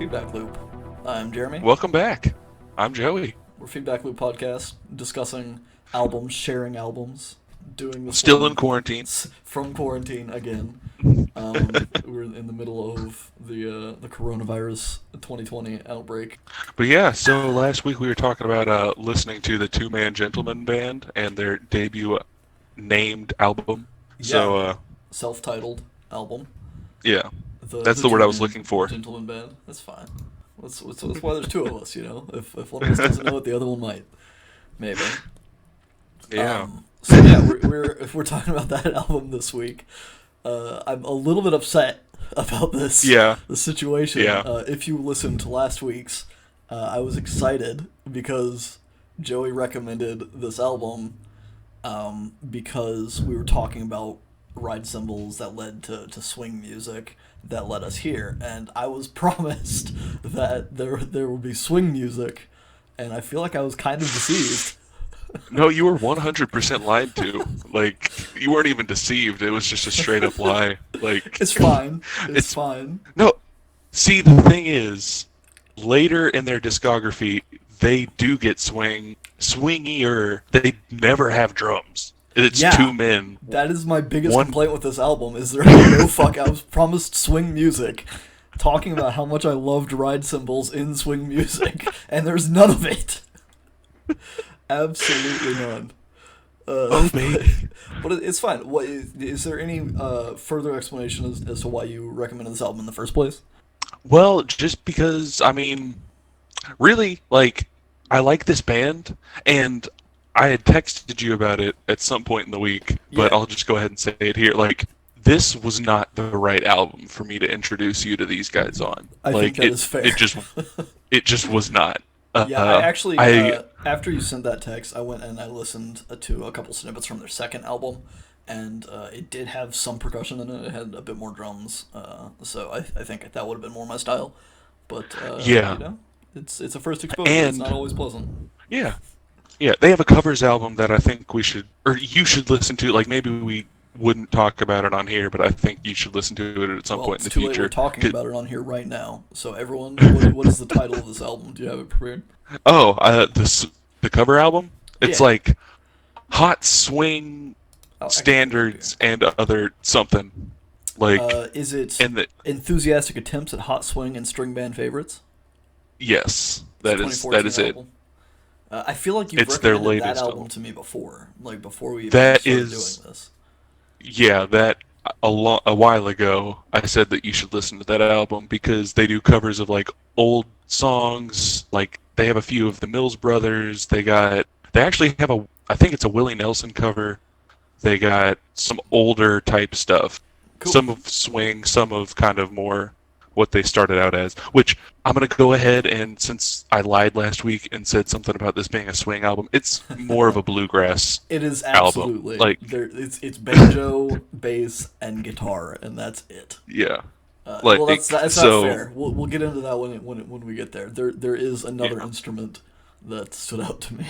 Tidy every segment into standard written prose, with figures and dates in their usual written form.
Feedback Loop. I'm Jeremy. Welcome back. I'm Joey. We're Feedback Loop podcast discussing albums, sharing albums, doing this Still one in quarantine. from quarantine again. We're in the middle of the coronavirus 2020 outbreak. But yeah, so last week we were talking about listening to the Two Man Gentleman Band and their debut named album. Yeah, So self-titled album. yeah, The that's the word Two I was Man looking for. Gentleman Band. That's fine. That's why there's two of us. If one of us doesn't know it, the other one might. Maybe. Yeah. So yeah, if we're talking about that album this week, I'm a little bit upset about Yeah. the situation. Yeah. If you listened to last week's, I was excited because Joey recommended this album because we were talking about ride cymbals that led to swing music that led us here, and I was promised that there would be swing music, and I feel like I was kind of deceived. No, you were 100% lied to. Like, you weren't even deceived. It was just a straight up lie. Like, It's fine. It's it's fine. no. See, the thing is, later in their discography, they do get swingier. They never have drums. It's Yeah, two men. that is my biggest One, complaint with this album. Is there no fuck? I was promised swing music, talking about how much I loved ride cymbals in swing music, and there's none of it. Absolutely none. oh baby. But it's fine. What is there any further explanation as to why you recommended this album in the first place? Well, just because I mean, really, like, I like this band, and I had texted you about it at some point in the week, but Yeah, I'll just go ahead and say it here. Like, this was not the right album for me to introduce you to these guys on. I think Like, that is fair. it just was not. Yeah, I actually I after you sent that text, I went and I listened to a couple snippets from their second album, and it did have some percussion in it. It had a bit more drums, so I think that would have been more my style. But yeah, it's a first exposure. It's not and always pleasant. yeah, yeah, they have a covers album that I think we should, or you should listen to. Like, maybe we wouldn't talk about it on here, but I think you should listen to it at some Well, point in it's the too late. We're future. talking 'Cause- about it on here right now. So everyone, what is the title of this album? Do you have it prepared? oh, the cover album. It's Yeah. like Hot Swing I can pull it up here. Standards and other something. Like, Is it and the enthusiastic attempts at hot swing and string band favorites? yes, It's a that 2014 is it. album. I feel like you've It's their recommended that latest album album. to me before, like before we even That started doing is this. yeah, that a while ago I said that you should listen to that album because they do covers of like old songs. Like, they have a few of the Mills Brothers. They actually have a, I think it's a Willie Nelson cover. They got some older type stuff. Cool. Some of swing, some of kind of more what they started out as. Which I'm gonna go ahead and, since I lied last week and said something about this being a swing album, it's more of a bluegrass It is album. absolutely Like, there. It's banjo, bass, and guitar, and that's it. yeah. Well, Like, that's not so fair. We'll get into that when we get there. There is another yeah. instrument that stood out to me,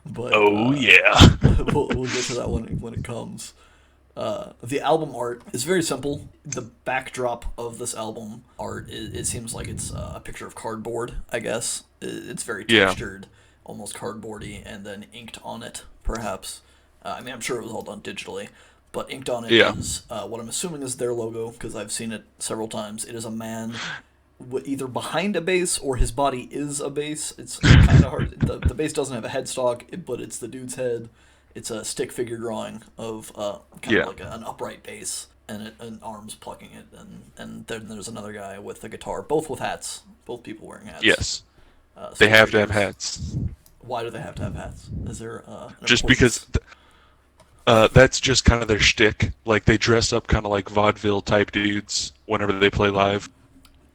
but Oh yeah. we'll get to that when it comes. The album art is very simple. The backdrop of this album art, it seems like it's a picture of cardboard, I guess. It's very Yeah. textured, almost cardboardy, and then inked on it, perhaps. I mean, I'm sure it was all done digitally, but inked on it Yeah. is what I'm assuming is their logo, because I've seen it several times. It is a man either behind a bass or his body is a bass. It's kind of hard. The bass doesn't have a headstock, but it's the dude's head. It's a stick figure drawing of kind of Yeah. like an upright bass and arms plucking it, and then there's another guy with a guitar, both with hats, both people wearing hats. Yes. They Stick have to have figures. hats. Why do they have to have hats? Is there an Just because importance? that's just kind of their shtick. Like, they dress up kind of like vaudeville type dudes whenever they play live.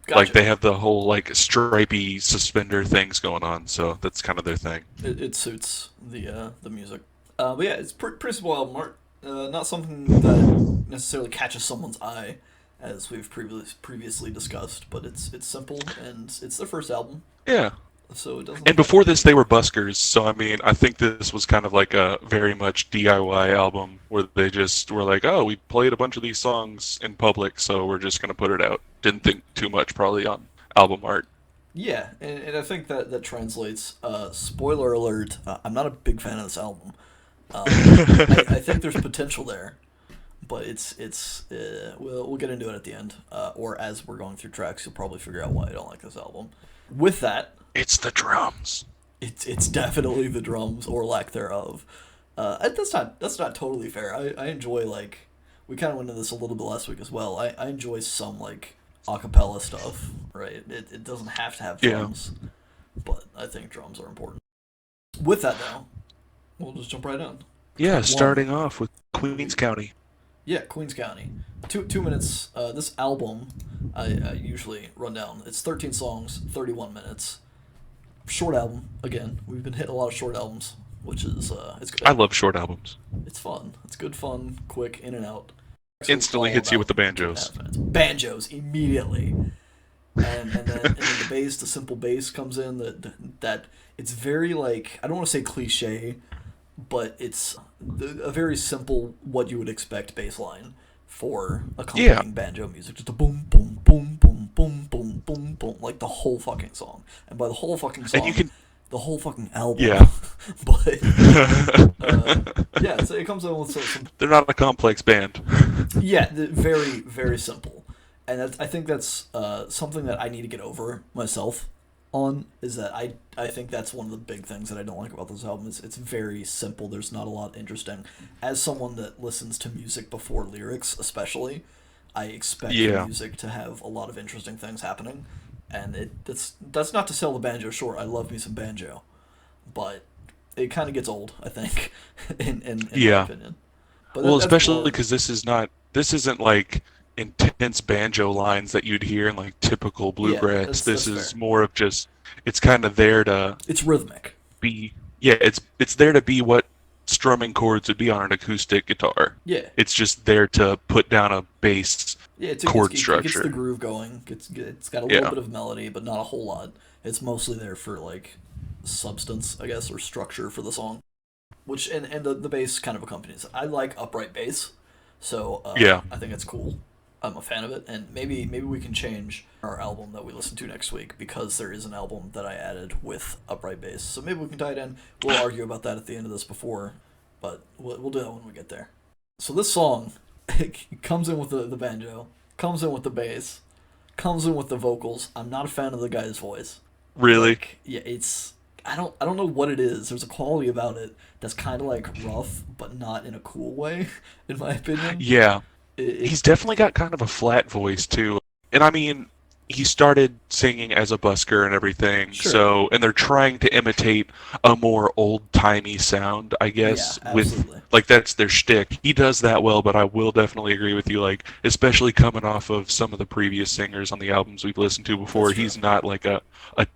Like, Gotcha. they have the whole like stripy suspender things going on, so that's kind of their thing. It suits the music. But yeah, it's pretty simple album art. Not something that necessarily catches someone's eye, as we've previously discussed. But it's simple, and it's their first album, Yeah. so it doesn't And have. before this, they were buskers, so I mean, I think this was kind of like a very much DIY album where they just were like, "Oh, we played a bunch of these songs in public, so we're just gonna put it out." Didn't think too much probably on album art. Yeah, and I think that translates. Spoiler alert: I'm not a big fan of this album. I think there's potential there, but it's we'll get into it at the end, or as we're going through tracks, you'll probably figure out why I don't like this album. With that, It's the drums. it's definitely the drums or lack thereof. That's not totally fair. I enjoy like we kind of went into this a little bit last week as well. I enjoy some like acapella stuff, right? It doesn't have to have Yeah. drums, but I think drums are important. With that though, we'll just jump right in. Yeah, Track one. starting off with Queens County. Yeah, Queens County. 2 minutes. This album, I usually run down. It's 13 songs, 31 minutes. Short album. Again, we've been hitting a lot of short albums, which is it's I good. love short albums. It's fun. It's good fun, quick, in and out. So Instantly all hits you with about the 2.5 banjos. minutes. Banjos immediately, and then the bass, the simple bass comes in. That it's very like I don't want to say cliche, but it's a very simple what you would expect bass line for Yeah, accompanying banjo music. Just a boom, boom, boom, boom, boom, boom, boom, boom, like the whole fucking song. And by the whole fucking and you song, can. the whole fucking album. Yeah. But yeah, so it comes in with some They're not a complex band. yeah, very very simple, and I think that's something that I need to get over myself. On is that I think that's one of the big things that I don't like about this album is it's very simple. There's not a lot interesting. As someone that listens to music before lyrics, especially, I expect the Yeah. music to have a lot of interesting things happening, and that's not to sell the banjo short. I love me some banjo, but it kind of gets old. I think, in my Yeah. opinion. But Well, that's especially more because this isn't like intense banjo lines that you'd hear in like typical yeah. bluegrass. That's This is fair. more of just it's kind of there to It's rhythmic. be yeah, it's there to be what strumming chords would be on an acoustic guitar. Yeah, It's just there to put down a bass yeah. chord It gets the structure. groove going. It's got a little Yeah. bit of melody, but not a whole lot. It's mostly there for like substance, I guess, or structure for the song. Which and the bass kind of accompanies it. I like upright bass, so Yeah. I think it's cool. I'm a fan of it, and maybe we can change our album that we listen to next week because there is an album that I added with upright bass. So maybe we can tie it in. We'll argue about that at the end of this before, but we'll do that when we get there. So this song it comes in with the banjo, comes in with the bass, comes in with the vocals. I'm not a fan of the guy's voice. Really? Like yeah, it's I don't know what it is. There's a quality about it that's kind of like rough, but not in a cool way, in my opinion. Yeah. It He's definitely got kind of a flat voice too. And I mean, he started singing as a busker and everything. sure, So, and they're trying to imitate a more old-timey sound, I yeah, guess, with absolutely, like that's their shtick. He does that well, but I will definitely agree with you, like, especially coming off of some of the previous singers on the albums we've listened to that's before, true. he's not like a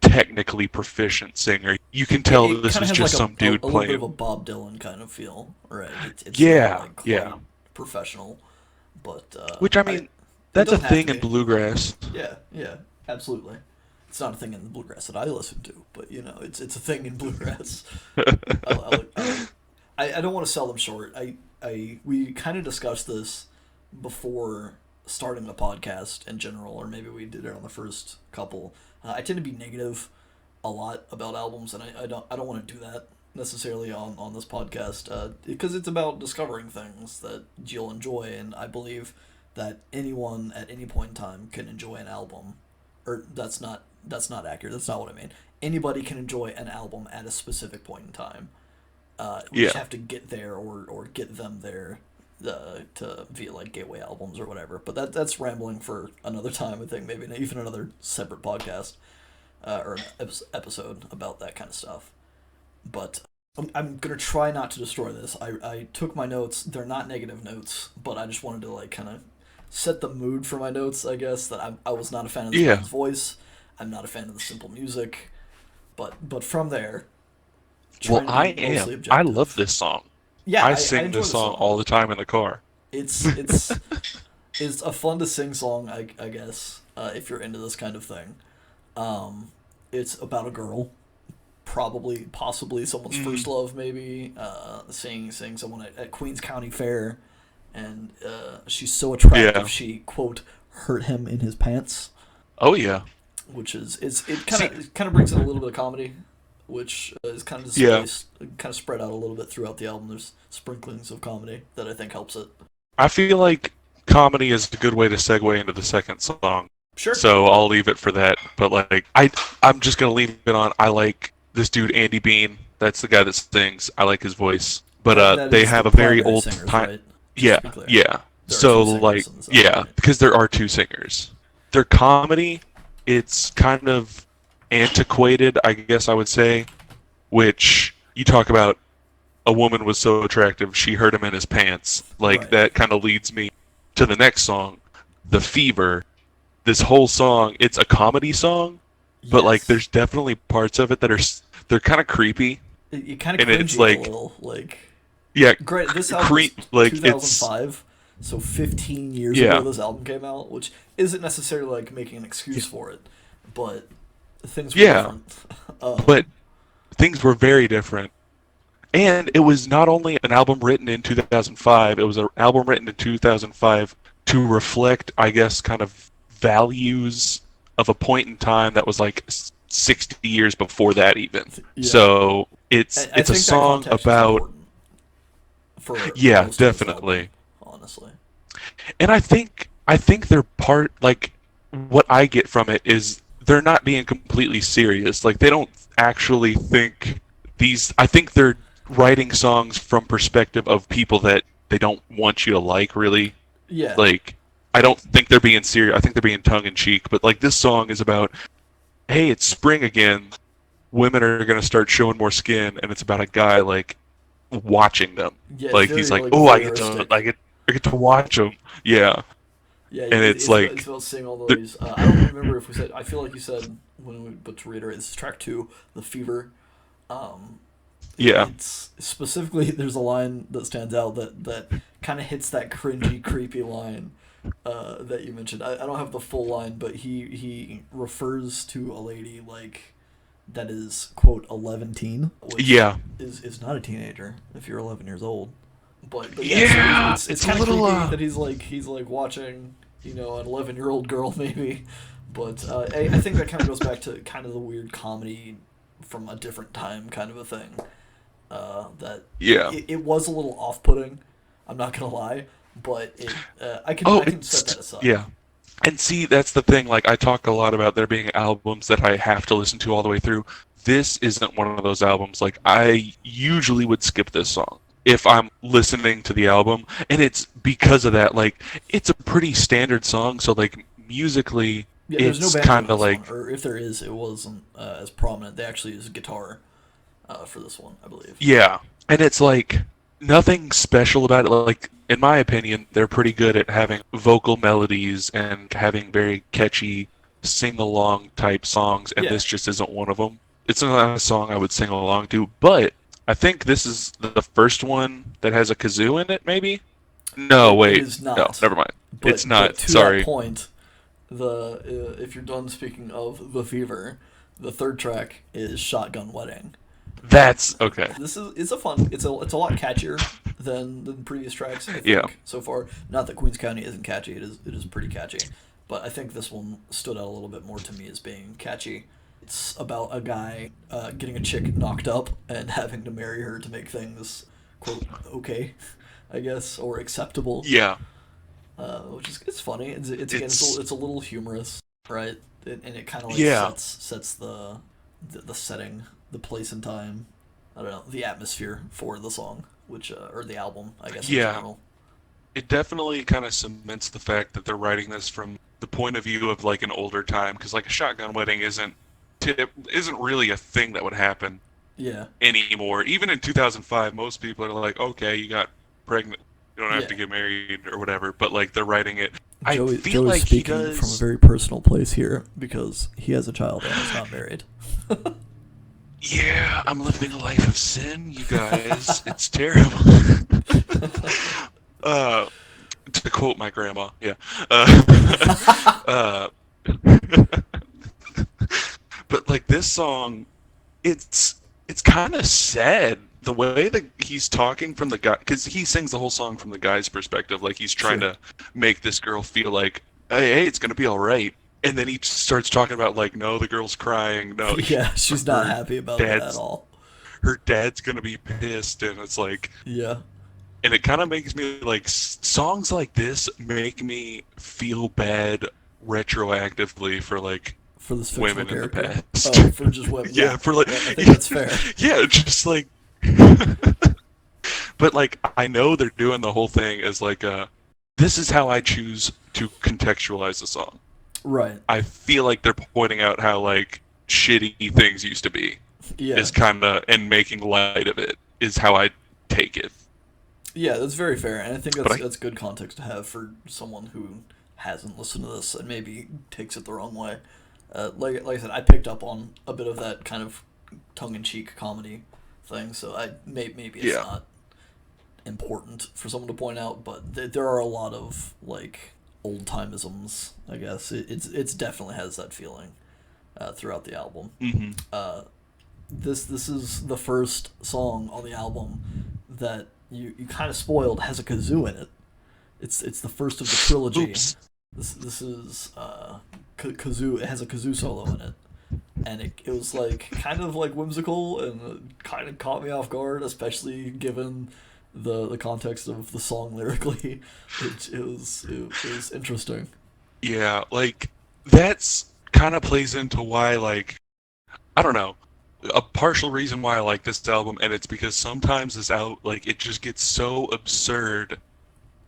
technically proficient singer. You can It, tell it this kind of was has like just some dude a little bit of playing. a Bob Dylan kind of feel, right? It's not Yeah, like yeah. quite professional, but Which I I mean, it that's a doesn't have to thing in be. bluegrass. Yeah, yeah, absolutely. It's not a thing in the bluegrass that I listen to, but it's a thing in bluegrass. I don't want to sell them short. I we kind of discussed this before starting the podcast in general, or maybe we did it on the first couple. I tend to be negative a lot about albums, and I don't want to do that necessarily on this podcast because it's about discovering things that you'll enjoy, and I believe that anyone at any point in time can enjoy an album, or that's not accurate. That's not what I mean. Anybody can enjoy an album at a specific point in time. We just Yeah. have to get there or get them there to via like gateway albums or whatever. But that's rambling for another time. I think maybe even another separate podcast or an episode about that kind of stuff. But I'm gonna try not to destroy this. I took my notes. They're not negative notes, but I just wanted to like kind of set the mood for my notes. I guess that I was not a fan of this Yeah. man's voice. I'm not a fan of the simple music. But from there, Well, trying to I be am. mostly I love objective. this song. Yeah, I I sing enjoy this the song song. all the time in the car. It's a fun to sing song, I guess, if you're into this kind of thing. Um, it's about a girl, probably, possibly someone's first Mm. love, maybe. Seeing someone at Queens County Fair, and she's so Yeah. attractive she quote hurt him in his pants. Oh yeah. which is it See, kind of brings in a little bit of comedy, which is kind of yeah, displaced, kind of spread out a little bit throughout the album. There's sprinklings of comedy that I think helps it. I feel like comedy is a good way to segue into the second song. Sure, So I'll leave it for that. But like I'm just gonna leave it on. I like this dude Andy Bean. That's the guy that sings. I like his voice. But that they is the have a very primary old singers, time. right? Just Yeah, to be clear, yeah. there are So two like singers in this album, yeah, right? because there are two singers. Their comedy, it's kind of antiquated, I guess I would say. Which you talk about a woman was so attractive she hurt him in his pants. Like Right. that kind of leads me to the next song, The Fever. This whole song, it's a comedy song, but like Yes. there's definitely parts of it that are they're kind of creepy, It kind of and it's cringy a like little. Like, yeah, great. This album was like it's 2005, so 15 years ago yeah, this album came out, which isn't necessarily like making an yeah, excuse for it, but things were yeah, different. but things were very different. And it was not only an album written in 2005, it was an album written in 2005 to reflect, I guess, kind of values of a point in time that was like 60 years before that even. Yeah, So I it's a think that song context is about important for yeah, most of this album, definitely. honestly. And I think they're part like what I get from it is they're not being completely serious. Like they don't actually think these I think they're writing songs from perspective of people that they don't want you to like really. Yeah, Like I don't think they're being serious. I think they're being tongue in cheek, but like this song is about hey, it's spring again. Women are going to start showing more skin and it's about a guy like watching them. yeah, it's Like he's very like, like "Oh, voyeuristic. I get to watch them." Yeah. Yeah, And it's it's like about seeing all the, those. I don't remember if we said. I feel like you said when we, but to reiterate, this is track two, the fever. Um, yeah. it's specifically there's a line that stands out that kind of hits that cringy, creepy line that you mentioned. I don't have the full line, but he refers to a lady like that is quote 11 teen, which Yeah. is not a teenager if you're 11 years old. But yeah, so Yeah, it's it's a kind of little creepy that he's like watching an 11-year-old girl maybe, but I think that kind of goes back to kind of the weird comedy from a different time kind of a thing. That yeah. it was a little off putting. I'm not gonna lie, but it Oh, I can set that aside. yeah. And see, that's the thing. Like, I talk a lot about there being albums that I have to listen to all the way through. This isn't one of those albums. Like, I usually would skip this song if I'm listening to the album, and it's because of that. Like, it's a pretty standard song, so like musically, Yeah, there's no it's banjo in kind of this one, like or if there is, it wasn't as prominent. They actually use guitar for this one, I believe. yeah, and it's like nothing special about it. Like in my opinion, they're pretty good at having vocal melodies and having very catchy sing-along type songs, and Yeah, this just isn't one of them. It's not a song I would sing along to, but I think this is the first one that has a kazoo in it. Maybe? No, it wait, is no, not. never mind. It's But not. to that Sorry. point, the if you're done speaking of the fever, the third track is Shotgun Wedding. That's okay. This is it's a fun it's a lot catchier than previous tracks I Yeah, think so far. Not that Queens County isn't catchy; it is pretty catchy, but I think this one stood out a little bit more to me as being catchy. It's about a guy getting a chick knocked up and having to marry her to make things quote okay, I guess, or acceptable. yeah. Which is it's funny. It's again It's it's a little humorous, right? And it kind of like yeah. sets the setting, the place and time. I don't know the atmosphere for the song, which or the album, I guess in Yeah, general. it definitely kind of cements the fact that they're writing this from the point of view of like an older time, because like a shotgun wedding isn't really a thing that would happen Yeah, anymore. Even in 2005, most people are like, okay, you got pregnant, you don't have yeah. to get married or whatever. But like they're writing it. I feel Joey's like he speaking from a does. very personal place here because he has a child and is not married. Yeah, I'm living a life of sin, you guys. It's terrible. uh, to quote my grandma, yeah. Uh, but like this song, it's it's kind of sad the way that he's talking from the guy, because he sings the whole song from the guy's perspective, like he's trying Sure. to make this girl feel like, hey, it's gonna be all right, and then he starts talking about like, no, the girl's crying, no, Yeah, she's not her happy about that at dad's all. her dad's gonna be pissed, and it's like, Yeah, and it kind of makes me like songs like this make me feel bad retroactively for like for this fictional women in the character. past. Oh, for just women. Yeah, Yeah, for like, I think that's fair. yeah, just like, but like I know they're doing the whole thing as like this is how I choose to contextualize the song. Right. I feel like they're pointing out how like shitty things used to be Yeah. is kind of, and making light of it is how I take it. Yeah, that's very fair, and I think But that's good context to have for someone who hasn't listened to this and maybe takes it the wrong way. Like I said, I picked up on a bit of that kind of tongue in cheek comedy thing, so maybe it's yeah. not important for someone to point out, but there are a lot of like old timeisms. I guess it's definitely has that feeling throughout the album. Hmm. This is the first song on the album that you kind of spoiled has a kazoo in it. It's the first of the trilogy. Oops. This is kazoo. It has a kazoo solo in it, and it was like kind of like whimsical and kind of caught me off guard, especially given the context of the song lyrically. It was interesting. Yeah, like that's kind of plays into why like I don't know, a partial reason why I like this album, and it's because sometimes this out like it just gets so absurd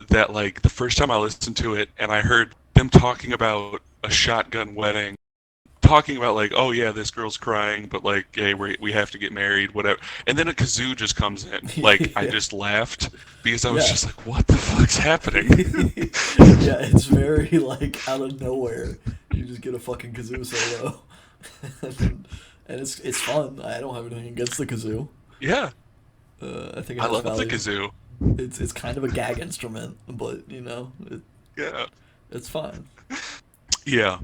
that like the first time I listened to it and I heard them talking about a shotgun wedding, talking about like, oh yeah, this girl's crying, but like, hey, we have to get married, whatever. And then a kazoo just comes in. Like I Yeah, just laughed because I was yeah. just like, what the fuck's happening? Yeah, it's very like out of nowhere. You just get a fucking kazoo solo, and it's fun. I don't have anything against the kazoo. Yeah, I think it I has love the value. kazoo. It's kind of a gag instrument, but Yeah, it's fine. yeah.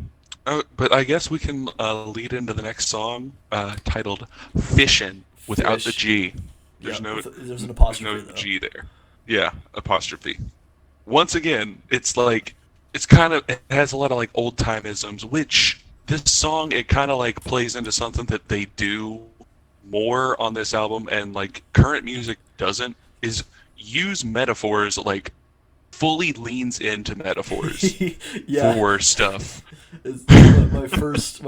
But I guess we can lead into the next song, titled "Fishin'" without the Fish. G. Yeah, There's no, there's an there's no apostrophe though. G there. Yeah, apostrophe. Once again, it's like it's kind of, it has a lot of like old timeisms, which this song it kind of like plays into something that they do more on this album, and like current music doesn't, is use metaphors, like fully leans into metaphors Yeah, for stuff. my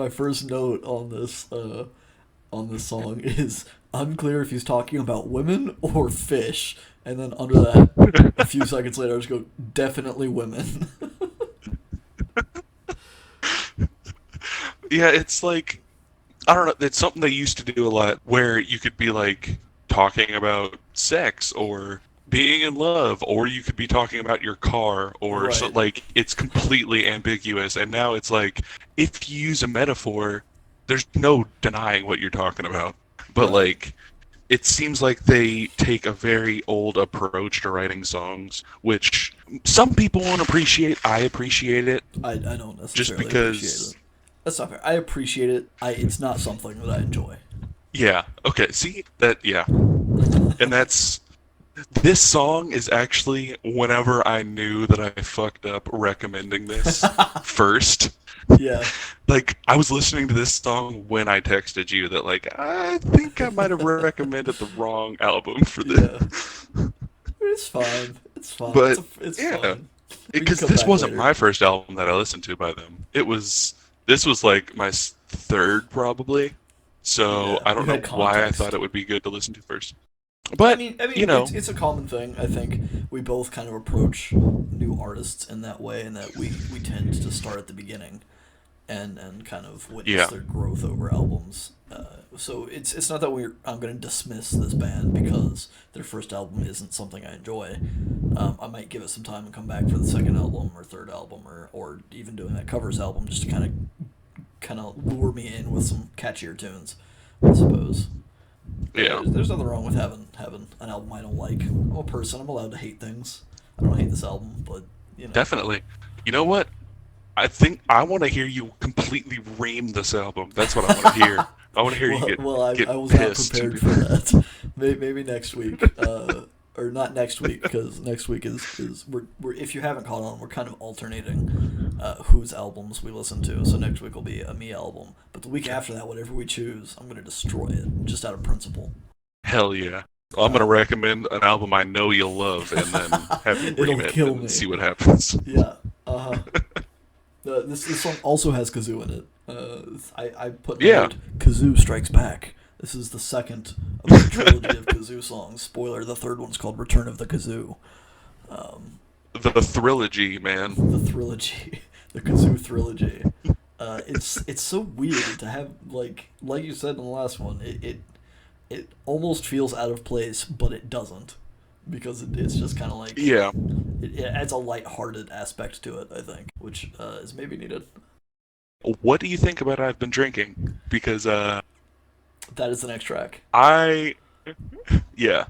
first note on this song is unclear if he's talking about women or fish, and then under that, a few seconds later, I just go definitely women. Yeah, it's like I don't know. It's something they used to do a lot, where you could be like talking about sex or being in love, or you could be talking about your car, or so. Right. Like it's completely ambiguous, and now it's like if you use a metaphor, there's no denying what you're talking about. But Right. like it seems like they take a very old approach to writing songs, which some people won't appreciate. I appreciate it I don't just necessarily appreciate it. because. That's not fair. I appreciate it. It's not something that I enjoy. Yeah. Okay. See that? Yeah. And that's this song is actually whenever I knew that I fucked up recommending this first. Yeah. Like I was listening to this song when I texted you that like I think I might have recommended the wrong album for this. Yeah. It's fine. It's fine. But It's yeah, fine. We can because come this back wasn't later. my first album that I listened to by them. This was like my third probably. So Yeah, I you don't had know why I thought context. it would be good to listen to first. I But mean, I you mean, know, it's a common thing. I think we both kind of approach new artists in that way, and that we tend to start at the beginning and kind of witness yeah, their growth over albums. So it's not that I'm going to dismiss this band because their first album isn't something I enjoy. I might give it some time and come back for the second album or third album or even doing that covers album just to kind of lure me in with some catchier tunes, I suppose. yeah. There's nothing wrong with having an album I don't like. I'm a person. I'm allowed to hate things. I don't hate this album, but you know. Definitely. You know what? I think I want to hear you completely ream this album. That's what I want to hear. I want to hear you Well, get well, I get was not pissed. prepared for that. Maybe next week. or not next week, because next week is we're if you haven't caught on, we're kind of alternating whose albums we listen to. So next week will be a me album, but the week after that, whatever we choose, I'm gonna destroy it just out of principle. Hell yeah. Well, I'm gonna Uh, recommend an album I know you'll love, and then have you It'll ream it kill and me. see what happens. Yeah. Uh huh. This song also has kazoo in it. I put in a Yeah, note, Kazoo Strikes Back. This is the second of the trilogy of kazoo songs. Spoiler: the third one's called Return of the Kazoo. Um, the Thrilogy, the man. trilogy, the kazoo trilogy. It's so weird to have like you said in the last one. It almost feels out of place, but it doesn't because it's just kind of like Yeah. it adds a light-hearted aspect to it. I think, which is maybe needed. What do you think about I've Been Drinking? Because That is the next track. I yeah.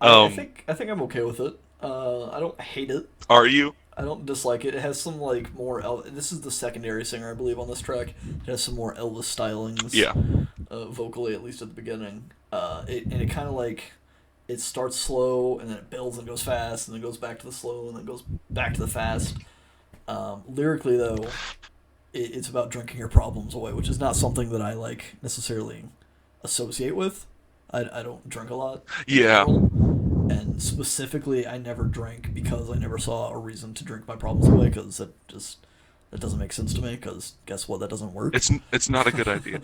I Um, think I'm okay with it. I don't hate it. are you? I don't dislike it. It has some like more. This is the secondary singer, I believe, on this track. It has some more Elvis stylings, Yeah. vocally at least at the beginning. And it kind of like it starts slow and then it builds and goes fast and then goes back to the slow and then goes back to the fast. Lyrically though, it's about drinking your problems away, which is not something that I like necessarily associate with. I don't drink a lot in Yeah. general, and specifically, I never drank because I never saw a reason to drink my problems away. Because that doesn't make sense to me. Because guess what? That doesn't work. It's not a good idea.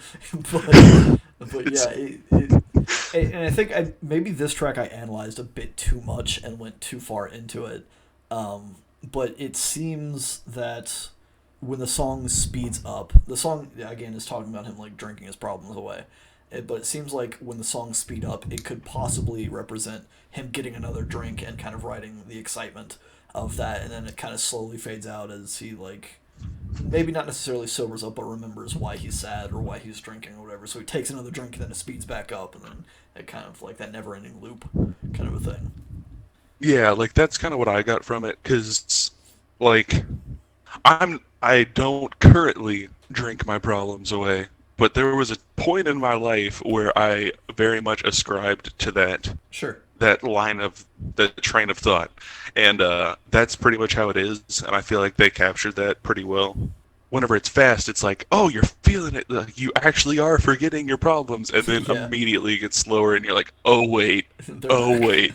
But yeah, It's and I think maybe this track I analyzed a bit too much and went too far into it. But it seems that when the song speeds up, the song again is talking about him like drinking his problems away. But it seems like when the songs speed up, it could possibly represent him getting another drink and kind of riding the excitement of that, and then it kind of slowly fades out as he like maybe not necessarily sobers up, but remembers why he's sad or why he's drinking or whatever. So he takes another drink and then it speeds back up, and then it kind of like that never-ending loop kind of a thing. yeah, like that's kind of what I got from it cuz like I don't currently drink my problems away, but there was a point in my life where I very much ascribed to Sure. that line of the train of thought, and that's pretty much how it is. And I feel like they captured that pretty well. Whenever it's fast, it's like, oh, you're feeling it. Like, you actually are forgetting your problems, and then Yeah, immediately it gets slower, and you're like, oh wait, they're oh back. wait,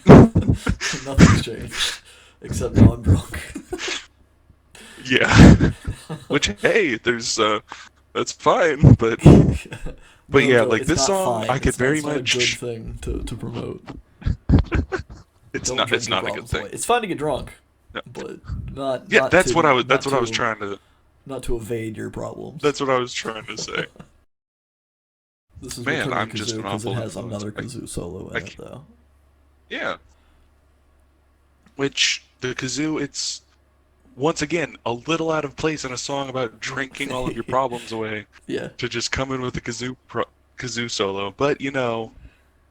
Nothing's changed except now I'm drunk. yeah. Which hey, there's that's fine, but No, yeah, Joe, like it's this not song, fine. I could very It's not a good much. thing to promote. Don't It's drink your not a good problems thing. away. It's fine to get drunk, No. but not Yeah, not to that's what I was trying to not to evade your problems. that's what I was trying to say. This is Man, Return of I'm the just Kazoo an because it awful has influence. another kazoo solo in I it, though. yeah, which the kazoo, it's once again a little out of place in a song about drinking all of your problems away Yeah, to just come in with a kazoo solo. But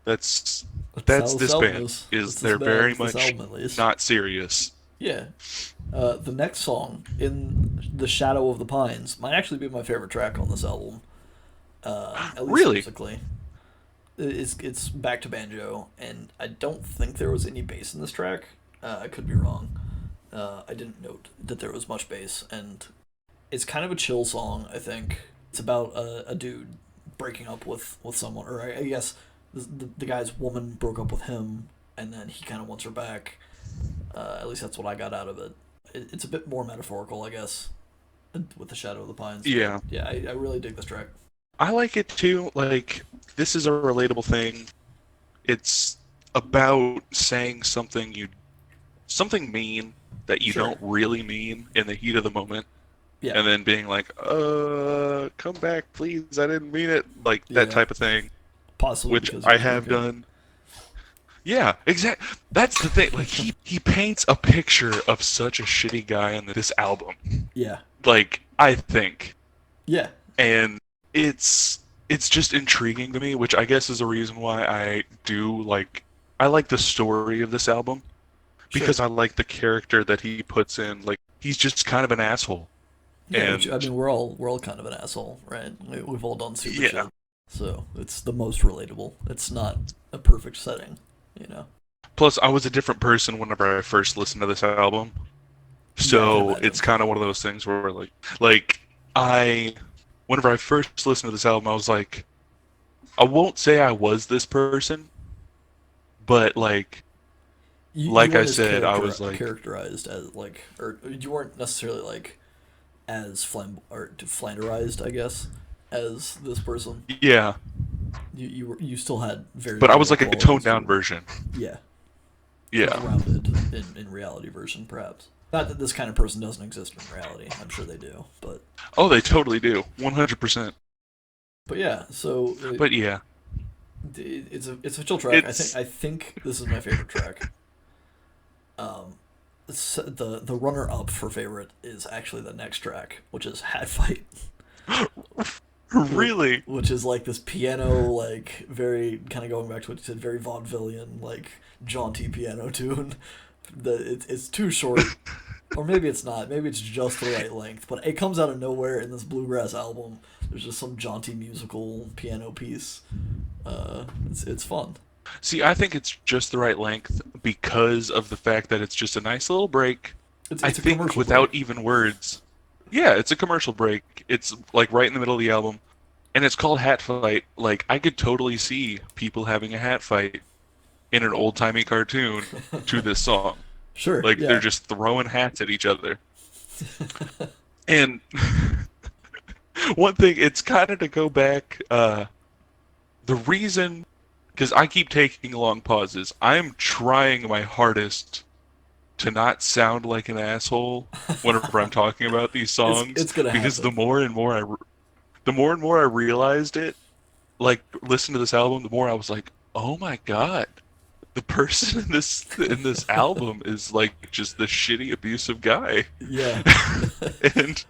that's that's how that's this this album band is. is That's this they're very band, this much album at least. not serious. Yeah. The next song, In the Shadow of the Pines, might actually be my favorite track on this album, at least Really? musically. It's back to banjo, and I don't think there was any bass in this track. I could be wrong. I didn't note that there was much bass, and it's kind of a chill song. I think it's about a dude breaking up with someone, or I guess the guy's woman broke up with him, and then he kind of wants her back. At least that's what I got out of it. It's a bit more metaphorical, I guess, with the Shadow of the Pines. But Yeah. yeah, I really dig this track. I like it too. Like, this is a relatable thing. It's about saying something mean that you Sure. don't really mean in the heat of the moment, Yeah. and then being like, come back, please, I didn't mean it. Like, that Yeah. type of thing, Possibly which because he I was have drinking. done. Yeah, exactly. That's the thing. Like, he paints a picture of such a shitty guy in this album. Yeah. Like, I think. Yeah. And it's just intriguing to me, which I guess is a reason why I like the story of this album Sure. because I like the character that he puts in. Like he's just kind of an asshole, Yeah. Which I and mean, we're all kind of an asshole, right? We've all done stupid yeah. shit, so it's the most relatable. It's not a perfect setting, you know. plus I was a different person whenever I first listened to this album. Yeah, I can So imagine. it's kind of one of those things where like I whenever I first listened to this album, I was like, I won't say I was this person, but You like I weren't as said, I was like, characterized as like, or you weren't necessarily like as flanderized, I guess, as this person. yeah, You still had very but I was real like a toned qualities to down you. version. Yeah, a Yeah. grounded in reality version, perhaps. Not that this kind of person doesn't exist in reality. I'm sure they do, Oh, they totally do. 100%. but yeah. So But yeah, it's a chill track. it's I think this is my favorite track. Um, the runner up for favorite is actually the next track, which is Hat Fight, really. which is like this piano, like very kind of going back to what you said, very vaudevillian, like jaunty piano tune. It's too short, or maybe it's not. Maybe it's just the right length, but it comes out of nowhere in this bluegrass album. There's just some jaunty musical piano piece. It's fun. See, I think it's just the right length because of the fact that it's just a nice little break. I It's a think commercial without break. even words. Yeah, it's a commercial break. It's like right in the middle of the album, and it's called Hat Fight. Like I could totally see people having a hat fight in an old-timey cartoon to this song. Sure, Like they're yeah. just throwing hats at each other. And one thing, it's kind of to go back. The reason, because I keep taking long pauses, I'm trying my hardest to not sound like an asshole whenever I'm talking about these songs, It's gonna because happen. the more and more I realized it, like listen to this album, the more I was like, oh my god, the person in this album is like just the shitty abusive guy, Yeah. and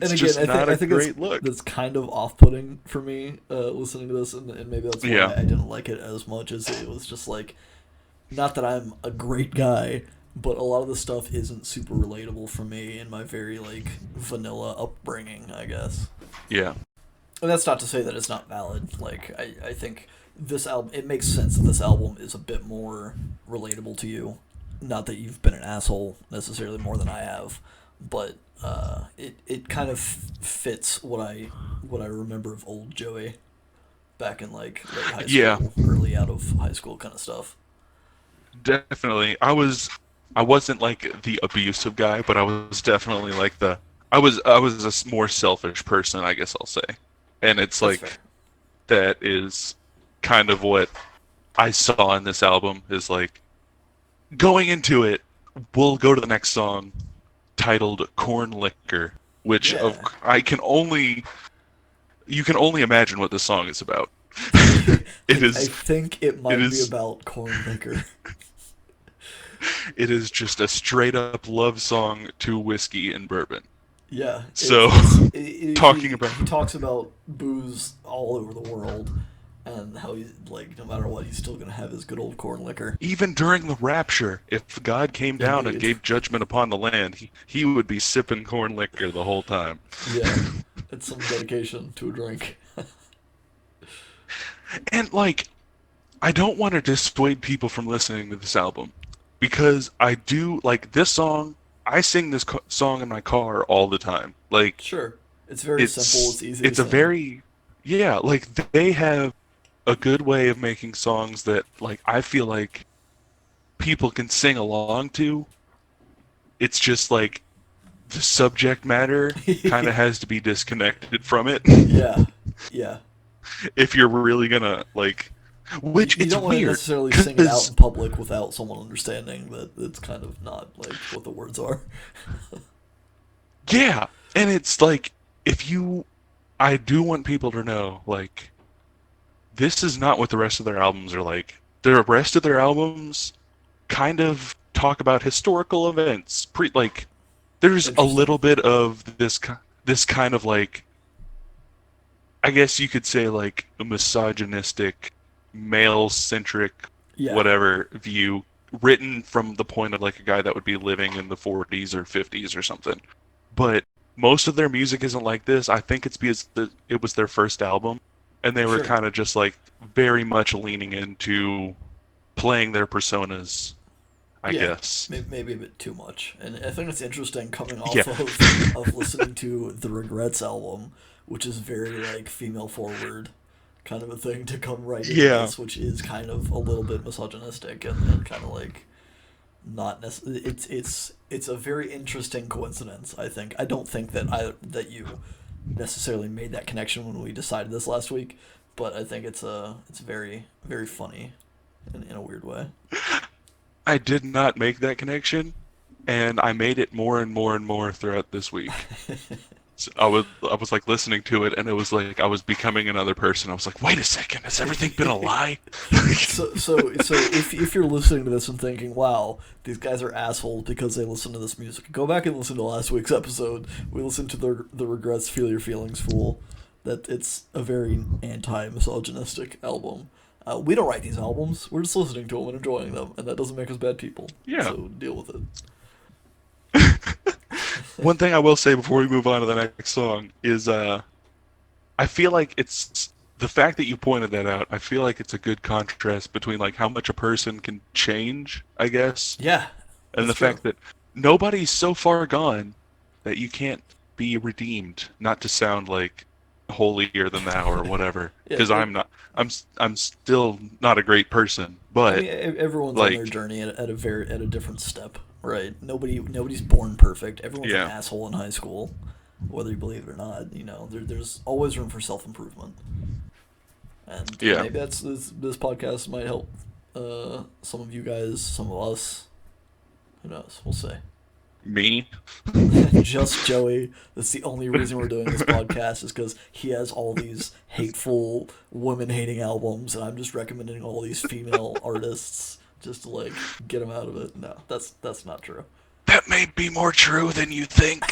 And it's again, just not I a think great look. that's kind of off-putting for me listening to this, and maybe that's why Yeah, I didn't like it as much as it was just like not that I'm a great guy, but a lot of the stuff isn't super relatable for me in my very like vanilla upbringing, I guess. yeah, And that's not to say that it's not valid. Like I think this album it makes sense that this album is a bit more relatable to you. Not that you've been an asshole necessarily more than I have, but it kind of fits what I remember of old Joey back in like late high yeah. school, early out of high school kind of stuff. Definitely. I wasn't like the abusive guy, but I was definitely like I was a more selfish person, I guess I'll say. And it's That's fair. like that is kind of what I saw in this album is like going into it, we'll go to the next song titled Corn Liquor, which of Yeah. I can only you can only imagine what this song is about. It I is think it it might be is about corn liquor. it is just a straight up love song to whiskey and bourbon. Yeah, So, talking about he talks about booze all over the world, and how he's like no matter what he's still gonna have his good old corn liquor. even during the rapture, if God came down and Indeed. gave judgment upon the land, he would be sipping corn liquor the whole time. Yeah, it's some dedication to a drink. And like, I don't want to dissuade people from listening to this album because I do like this song. I sing this song in my car all the time. Like Sure, it's very simple. It's easy to it's a sing. very yeah, like they have a good way of making songs that like I feel like people can sing along to. It's just like the subject matter kind of has to be disconnected from it Yeah, yeah. if you're really gonna like, which You it's don't want to weird necessarily sing it out because in public without someone understanding that it's kind of not like what the words are. yeah, and it's like if you I do want people to know like this is not what the rest of their albums are like. The rest of their albums kind of talk about historical events. Like there's a Interesting. little bit of this kind of like I guess you could say like a misogynistic, male-centric, Yeah, whatever view written from the point of like a guy that would be living in the 40s or 50s or something. But most of their music isn't like this. I think it's because it was their first album and they were sure. kind of just like very much leaning into playing their personas, I Yeah, guess. maybe a bit too much. And I think it's interesting coming Yeah. off of listening to the Regrets album, which is very like female forward kind of a thing to come right into Yeah. this, which is kind of a little bit misogynistic and kind of like not necessarily. It's a very interesting coincidence. I think I don't think that you necessarily made that connection when we decided this last week, but I think it's very very funny in a weird way. I did not make that connection, and I made it more and more and more throughout this week. So I was like listening to it, and it was like I was becoming another person. I was like, wait a second, has everything been a lie? So if you're listening to this and thinking, wow, these guys are assholes because they listen to this music, go back and listen to last week's episode. We listened to the Regrets Feel Your Feelings Fool. That it's a very anti-misogynistic album. We don't write these albums. We're just listening to them and enjoying them, and that doesn't make us bad people. Yeah. So deal with it. One thing I will say before we move on to the next song is I feel like it's the fact that you pointed that out. I feel like it's a good contrast between like how much a person can change, I guess, Yeah, and that's the true. fact that nobody's so far gone that you can't be redeemed. Not to sound like holier than thou or whatever, Yeah, because I'm not. I'm still not a great person, I but mean, everyone's on their like, journey at a different step, right? Nobody's born perfect. Everyone's an yeah, asshole in high school, whether you believe it or not. You know, there's always room for self improvement, and yeah, maybe this podcast might help some of you guys, some of us. Who knows? We'll see. me. Just Joey. That's the only reason we're doing this podcast is because he has all these hateful women hating albums, and I'm just recommending all these female artists just to like get him out of it. No, that's not true. That may be more true than you think.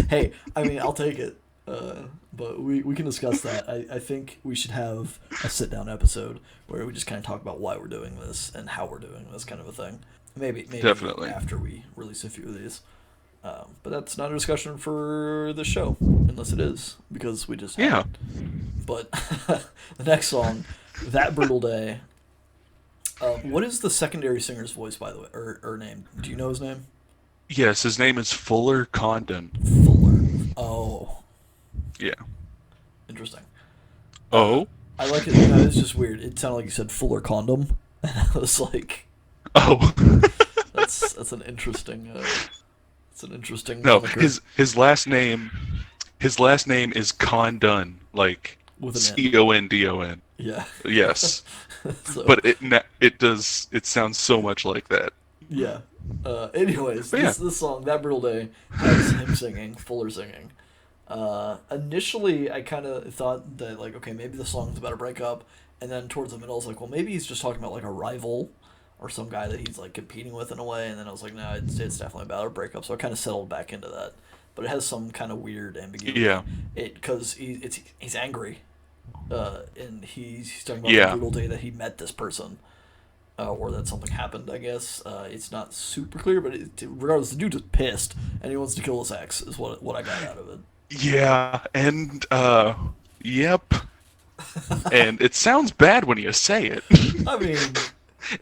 Hey, I mean, I'll take it. But we can discuss that. I think we should have a sit down episode where we just kind of talk about why we're doing this and how we're doing this kind of a thing. Maybe Definitely. after we release a few of these. But that's not a discussion for the show, unless it is, because we just had Yeah. it. But the next song, That Brutal Day. What is the secondary singer's voice, by the way, or name? Do you know his name? Yes, his name is Fuller Condon. Fuller. Oh, Yeah. interesting. Uh, Oh. I like it. No, it's just weird. It sounded like you said Fuller condom, and I was like, Oh. that's an interesting. It's an interesting No, moniker his last name is Condon, like with an N. Condon. Yeah. Yes. So But it sounds so much like that. yeah. Anyways, But yeah. this song, That Brutal Day, has him singing, Fuller singing. Initially, I kind of thought that, like, okay, maybe the song's about a breakup, and then towards the middle, I was like, well, maybe he's just talking about, like, a rival or some guy that he's, like, competing with in a way, and then I was like, no, it's definitely about a breakup, so I kind of settled back into that. But it has some kind of weird ambiguity. Yeah. Because he's angry, and he's talking about the Yeah. brutal day that he met this person or that something happened. I guess it's not super clear, but regardless, the dude just pissed and he wants to kill his ex. Is what I got out of it. Yeah, and yep. And it sounds bad when you say it. I mean,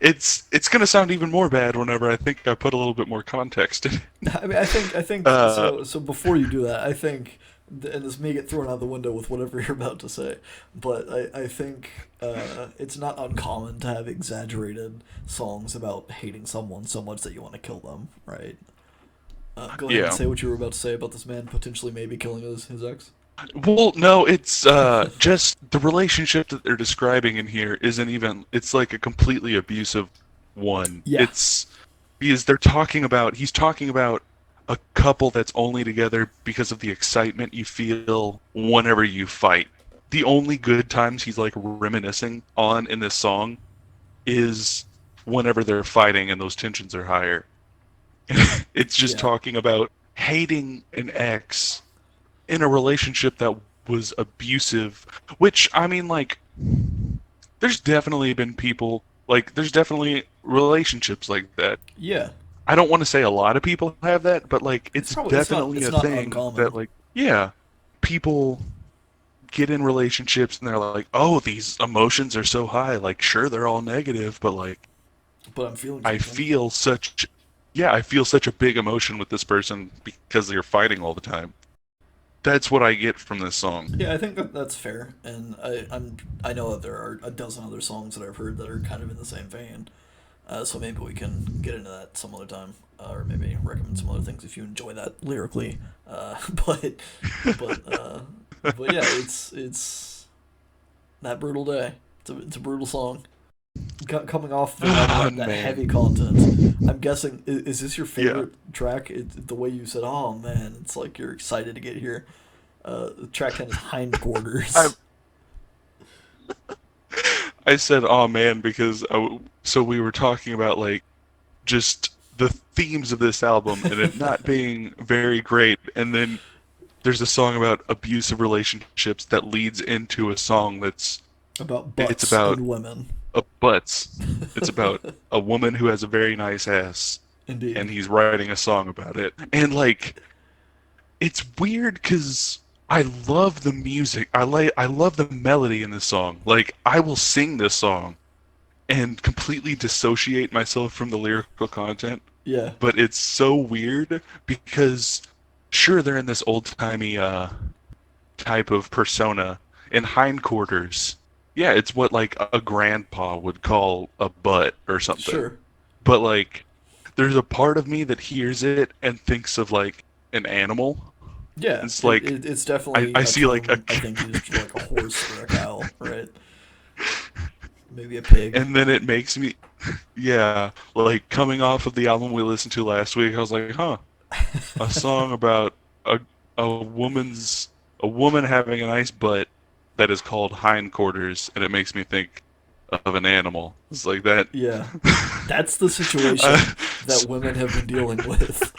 It's gonna sound even more bad whenever I think I put a little bit more context in it. I think Uh, so. So before you do that, I think, and this may get thrown out the window with whatever you're about to say, but I think it's not uncommon to have exaggerated songs about hating someone so much that you want to kill them, right? Go ahead and yeah. say what you were about to say about this man potentially maybe killing his ex. Well, no, it's just the relationship that they're describing in here isn't even. It's like a completely abusive one. Yeah, It's because he's talking about a couple that's only together because of the excitement you feel whenever you fight. The only good times he's like reminiscing on in this song is whenever they're fighting and those tensions are higher. It's just yeah, talking about hating an ex in a relationship that was abusive, which I mean, like, there's definitely been people, like, there's definitely relationships like that. yeah. I don't want to say a lot of people have that, but like, It's it's probably definitely it's a not thing that, uncommon. like, yeah, people get in relationships and they're like, oh, these emotions are so high. Like, sure, they're all negative, but like, But I'm feeling I something. feel such, yeah, I feel such a big emotion with this person because they're fighting all the time. That's what I get from this song. Yeah, I think that's fair, and I know that there are a dozen other songs that I've heard that are kind of in the same vein. So maybe we can get into that some other time, or maybe recommend some other things if you enjoy that lyrically. But but but yeah, it's that brutal day. It's a brutal song. Coming off the album Oh that heavy man. content. I'm guessing is this your Yeah. favorite track? The way you said, "Oh man," it's like you're excited to get here. Track 10 is I hindquarters. I said, "Oh man," because so we were talking about like just the themes of this album and it not being very great, and then there's a song about abusive relationships that leads into a song that's About it's butts about and women. a butts. It's about a woman who has a very nice ass, Indeed. and he's writing a song about it. And like, it's weird because I love the music. I love the melody in this song. Like, I will sing this song and completely dissociate myself from the lyrical content. Yeah. But it's so weird because sure they're in this old-timey type of persona in hindquarters. Yeah, it's what like a grandpa would call a butt or something. Sure. But like there's a part of me that hears it and thinks of like an animal. Yeah. It's like It's definitely I a see like a term I think used for like a horse or a cow, right? Maybe a pig. and then it makes me yeah, like coming off of the album we listened to last week, I was like, huh, a song about a woman's a woman having a nice butt that is called hindquarters, and it makes me think of an animal. It's like that. Yeah. That's the uh, situation that women have been dealing with.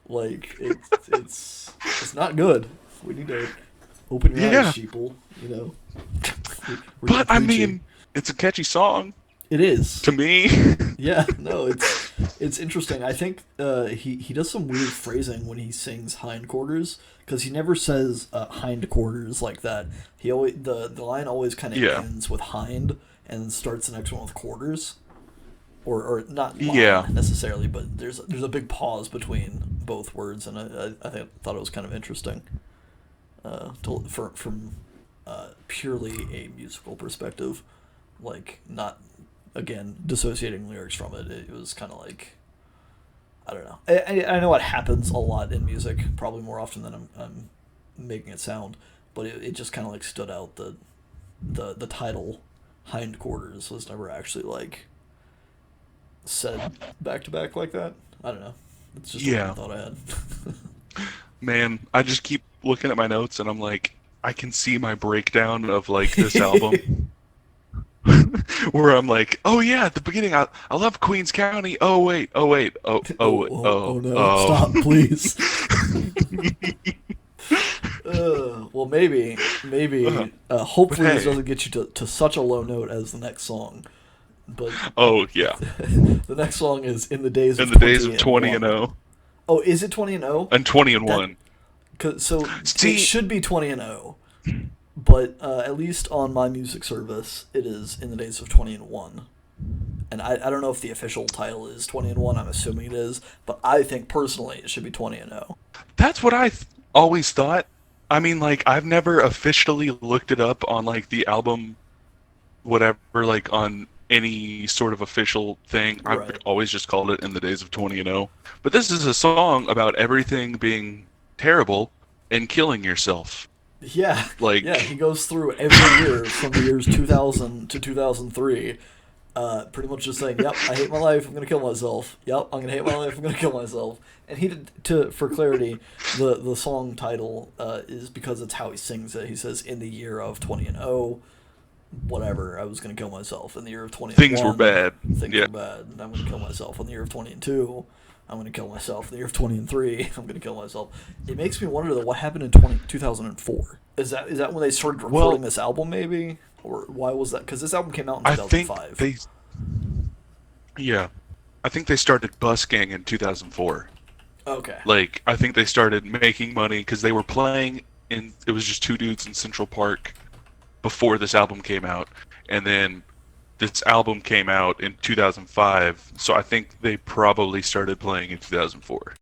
Like it's not good. We need to open your eyes, yeah, sheeple. You know, we're getting but I preachy. mean, it's a catchy song It is. to me. Yeah, no, it's interesting. I think he does some weird phrasing when he sings hindquarters because he never says hindquarters like that. He always the line always kind of Yeah, ends with hind and starts the next one with quarters, or not line yeah, necessarily, but there's a big pause between both words, and thought it was kind of interesting from purely a musical perspective, like not again dissociating lyrics from it. It was kind of like I don't know. I know it happens a lot in music, probably more often than I'm making it sound, but it just kind of like stood out that the title hindquarters was never actually like said back to back like that. I don't know. It's just a weird yeah. thought I had. Man, I just keep looking at my notes and I'm like, I can see my breakdown of like this album where I'm like, oh yeah, at the beginning, I love Queens County. Oh wait, Oh no! Stop, please. Well, uh, maybe. but Hopefully, this hey, doesn't get you to such a low note as the next song. But oh yeah, the next song is "In the Days in of the days of 20 and 20 and 1." 0 Oh, is it 20 and 0? and 20 and That 1. so it See, should be 20 and 0, but at least on my music service, it is "In the Days of 20 and 1." And I don't know if the official title is 20 and 1. I'm assuming it is, but I think personally it should be 20 and 0. that's what always thought. I mean, like, I've never officially looked it up on like the album, whatever, like on any sort of official thing. I've Right. always just called it in the days of 20 and 0. But this is a song about everything being terrible and killing yourself. Yeah, yeah, he Like, goes through every year from the years 2000 to 2003, pretty much just saying, "Yep, I hate my life. I'm gonna kill myself. Yep, I'm gonna hate my life. I'm gonna kill myself." And he did for clarity, the song title is because it's how he sings it. He says, "In the year of 20 and 0, whatever, I was gonna kill myself. In the year of 20 and things were 1, bad. things Yeah. were bad. And I'm gonna kill myself. In the year of 20 and 2, I'm gonna kill myself. In the year of 20 and 3, I'm gonna kill myself." It makes me wonder though, what happened in 2004? Is that when they started recording Well, this album, maybe? Or why was that? Because this album came out in I think 2005. yeah, I think they started busking in 2004. Okay. Like, I think they started making money because they were playing in, it was just two dudes in Central Park before this album came out, and then this album came out in 2005, so I think they probably started playing in 2004.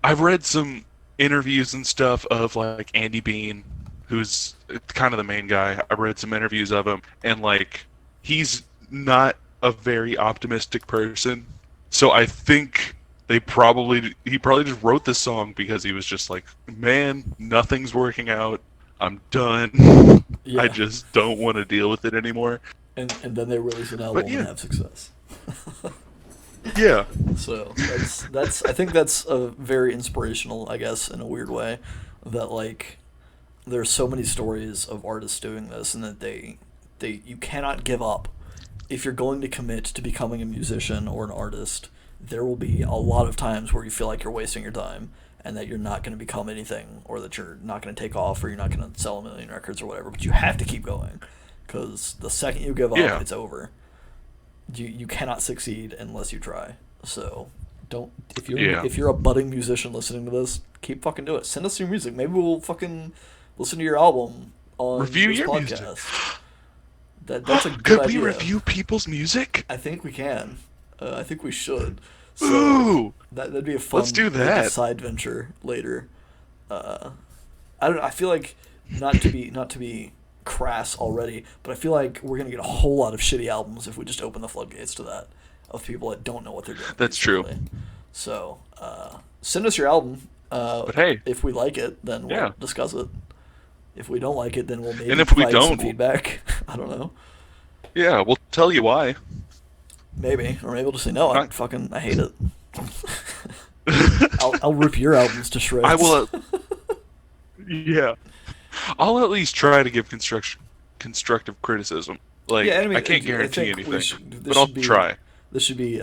I've read some interviews and stuff of like Andy Bean, who's kind of the main guy. I read some interviews of him, and like he's not a very optimistic person. So I think he probably just wrote this song because he was just like, man, nothing's working out. I'm done. I Yeah, just don't want to deal with it anymore. and then they release an But album and yeah, have success. yeah, So that's I think that's a very inspirational, I guess, in a weird way, that like there's so many stories of artists doing this, and that they you cannot give up. If you're going to commit to becoming a musician or an artist, there will be a lot of times where you feel like you're wasting your time and that you're not going to become anything, or that you're not going to take off, or you're not going to sell a million records or whatever. But you have to keep going, because the second you give up, yeah, it's over. You cannot succeed unless you try. So don't yeah. if you're a budding musician listening to this, keep fucking doing it. Send us your music. Maybe we'll fucking listen to your album on Review this your music. podcast. That's a good Could we idea. review people's music? I think we can. I think we should. So Ooh, that'd be a let's fun do like a that. side venture later. Uh, I don't know. I feel like not to be crass already, but I feel like we're gonna get a whole lot of shitty albums if we just open the floodgates to that, of people that don't know what they're doing That's true. musically. So send us your album. But hey, If we like it, then we'll yeah. discuss it. If we don't like it, then we'll And maybe if we provide some don't, feedback. I don't know. yeah, we'll tell you why. Maybe, or maybe we'll just say no. Not- I hate it. I'll rip your albums to I shreds. will. Yeah, I'll at least try to give constructive criticism. Yeah, Like I mean, I can't I guarantee think we anything, should. but I'll try. This should be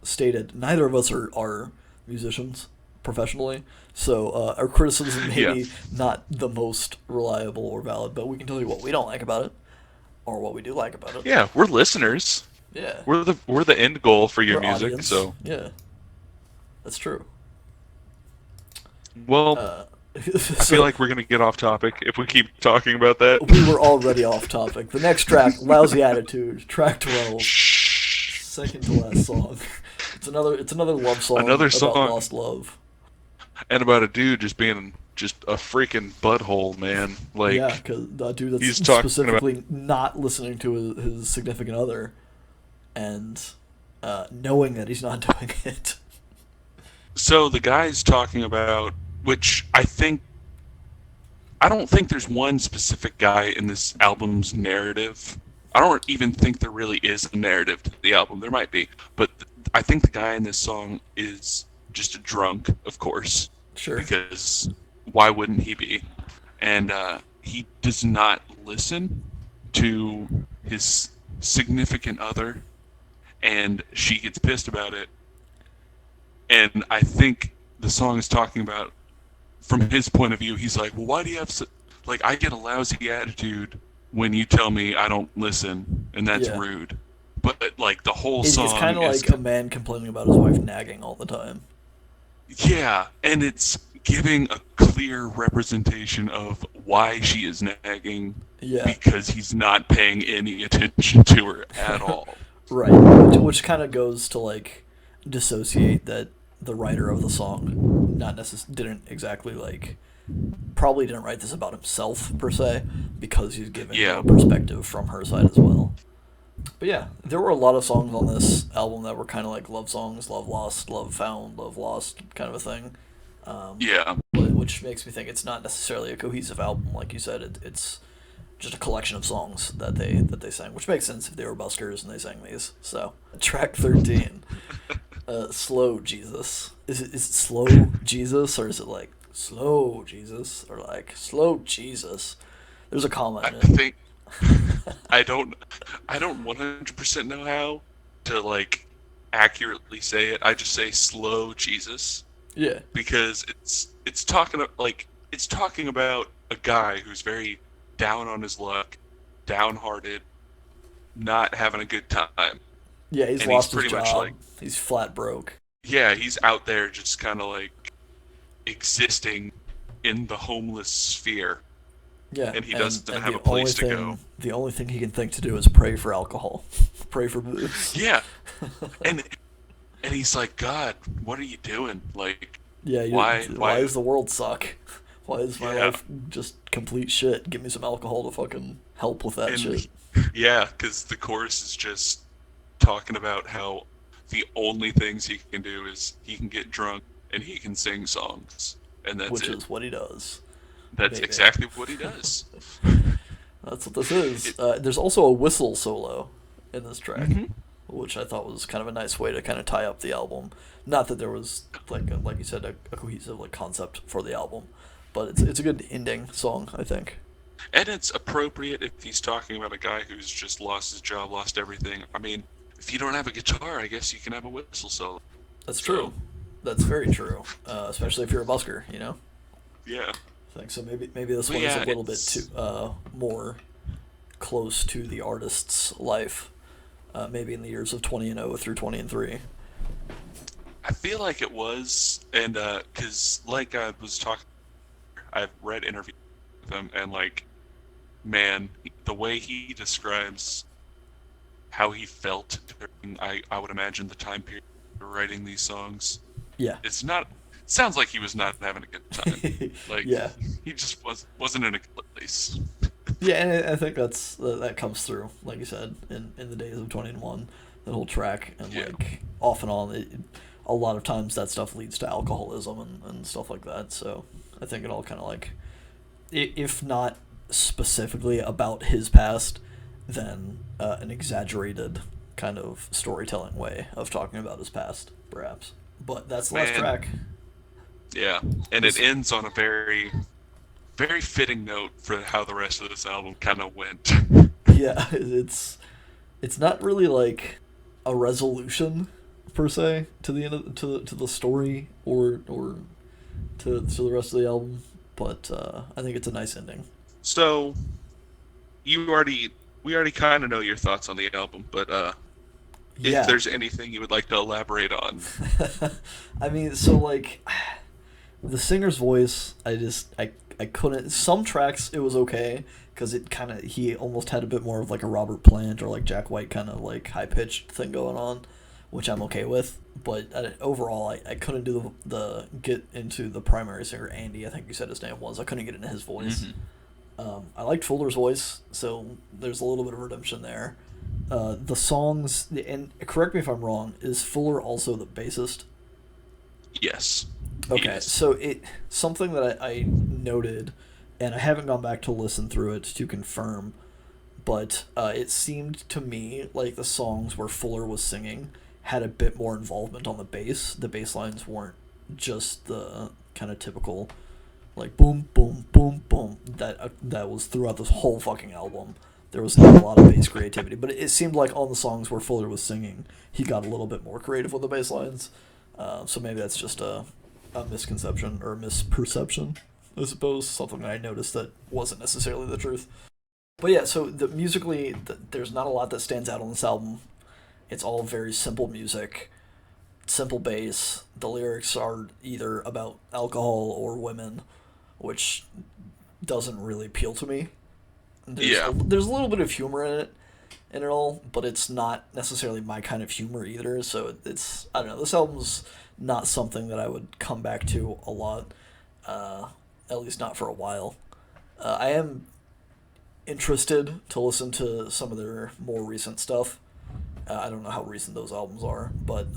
stated. Neither of us are musicians professionally, so our criticism may Yeah, be not the most reliable or valid. But we can tell you what we don't like about it, or what we do like about it. yeah, we're listeners. Yeah, We're the end goal for your we're music. audience. So, Yeah, that's true. well, Uh, I feel so like we're gonna get off topic if we keep talking about that. we were already off topic. The next track, "Lousy Attitude," track 12, Shh. second to last song. It's another love song Another about song, lost love. and about a dude just being just a freaking butthole, man. Yeah, Like because the dude that's he's talking about. specifically not listening to his significant other, and knowing that he's not doing it. So the guy's talking about, which I don't think there's one specific guy in this album's narrative. I don't even think there really is a narrative to the album. There might be, but I think the guy in this song is just a drunk, of course, Sure. because why wouldn't he be? And he does not listen to his significant other, and she gets pissed about it. And I think the song is talking about, from his point of view, he's like, well, why do you have like, I get a lousy attitude when you tell me I don't listen, and that's Yeah. rude. But like the whole It's kind song of is, like a man complaining about his wife nagging all the time. yeah, and it's giving a clear representation of why she is nagging, Yeah. because he's not paying any attention to her at all. Right. Which kind of goes to like dissociate that the writer of the song didn't exactly like probably didn't write this about himself per se, because he's giving Yeah, a perspective from her side as well. But yeah, there were a lot of songs on this album that were kind of like love songs, love lost, love found, love lost kind of a thing. yeah, Which makes me think it's not necessarily a cohesive album, like you said. It's just a collection of songs that they sang, which makes sense if they were buskers and they sang these. So track 13, "Slow Jesus." Is it slow Jesus, or is it like slow Jesus, or like slow Jesus? There's a comma I in it. think I don't I don't 100% know how to like accurately say it. I just say slow Jesus Yeah, because it's talking about a guy who's very down on his luck, downhearted, not having a good time. yeah. He's And he's lost his pretty much job. like, He's flat broke. yeah, he's out there just kind of like existing in the homeless sphere. Yeah, and he and doesn't and have a place to go. the only thing he can think to do is pray for alcohol, pray for booze. Yeah, and he's like, God, what are you doing? Like, Yeah, why why? does the world suck? Why is my Yeah, life just complete shit? Give me some alcohol to fucking help with that and shit. yeah, because the chorus is just talking about how the only things he can do is he can get drunk and he can sing songs, and that's Which it. is what he does, That's baby. exactly what he does. That's what this is. It, There's also a whistle solo in this track, hmm which I thought was kind of a nice way to kind of tie up the album. Not that there was like you said a cohesive like concept for the album, but it's a good ending song, I think. and it's appropriate if he's talking about a guy who's just lost his job, lost everything. I mean, if you don't have a guitar, I guess you can have a whistle solo. That's true. So, That's very true. Especially if you're a busker, you know. yeah. I think so. Maybe this But one is a yeah, little bit too more close to the artist's life. Maybe in the years of 20 and 0 through 20 and 3. I feel like it was, and because like I was talking, I've read interviews with him, and like, man, the way he describes how he felt during, I would imagine the time period of writing these songs, Yeah. it's not. Sounds like he was not having a good time. Like Yeah. he just wasn't in a good place. Yeah, and I think that comes through, like you said, in the days of 20 and 1, that whole track, and Yeah. like off and on, a lot of times that stuff leads to alcoholism and stuff like that. So I think it all kind of like, if not specifically about his past, then an exaggerated kind of storytelling way of talking about his past, perhaps. But that's the last Man, track. yeah, and it This, ends on a very very fitting note for how the rest of this album kind of went. yeah, it's not really like a resolution per se to the end of, to the story or to the rest of the album, but I think it's a nice ending. So you already we already kind of know your thoughts on the album, but if Yeah. there's anything you would like to elaborate on, I mean, so like the singer's voice, I couldn't. Some tracks it was okay because it kind of he almost had a bit more of like a Robert Plant or like Jack White kind of like high pitched thing going on, which I'm okay with. But overall, I couldn't do the get into the primary singer Andy. I think you said his name was. I couldn't get into his voice. hmm I liked Fuller's voice, so there's a little bit of redemption there. The songs, and correct me if I'm wrong, is Fuller also the bassist? yes, he Okay, is. so it something that I noted, and I haven't gone back to listen through it to confirm, but it seemed to me like the songs where Fuller was singing had a bit more involvement on the bass. The bass lines weren't just the kind of typical like boom boom boom boom that was throughout this whole fucking album. There was not a lot of bass creativity, but it seemed like on the songs where Fuller was singing, he got a little bit more creative with the bass lines. So maybe that's just a misconception or a misperception, I suppose. Something that I noticed that wasn't necessarily the truth. But yeah, so there's not a lot that stands out on this album. It's all very simple music, simple bass. The lyrics are either about alcohol or women, which doesn't really appeal to me. Yeah, There's a little bit of humor in it all, but it's not necessarily my kind of humor either. So it's I don't know. This album's not something that I would come back to a lot, uh, at least not for a while. I am interested to listen to some of their more recent stuff. I don't know how recent those albums are, but